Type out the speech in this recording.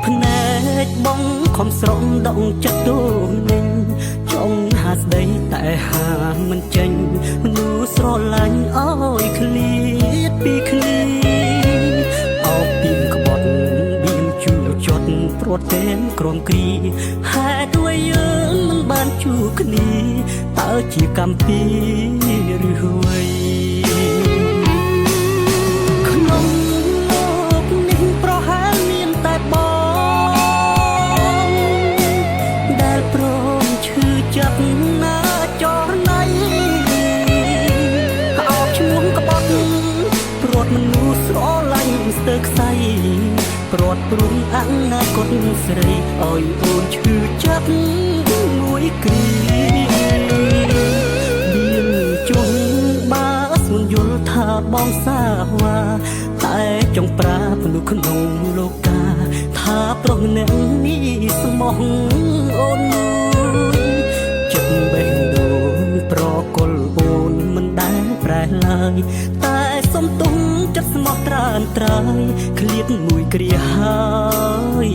ភ្នែកបងខំស្រង់ដងចិត្តទូនឹងចង់ហាស្ដីតែហាមិនចេញមនុស្សស្រឡាញ់អើយឃ្លាតពីគ្នាអោបពីក្បត់បៀមជួចត់ព្រាត់តែនក្រំគ្រីហេតុអ្វីយើងមិនបានជួបគ្នាតើជាកម្មពីឬអ្វីចិត្តណាចរណៃអោបឈ្មោះក្បត់ព្រាត់មនុស្សស្រឡាញ់ស្ទើរខ្សែព្រាត់ព្រុងអនាគតស្រីឲ្យអូនឈឺចិត្តមួយគ្រាមានជន់បាស្មុនយល់ថាបងសាវ៉ាតែចង់ប្រាប់មនុស្សក្នុងលោកាថាប្រុសម្នាក់នេះស្មោះអូនបេះដូងប្រកលអូនមិនដែលប្រែឡើយតែសុំទុំចិត្តស្មោះត្រានត្រើយឃ្លាតមួយគ្រាហើយ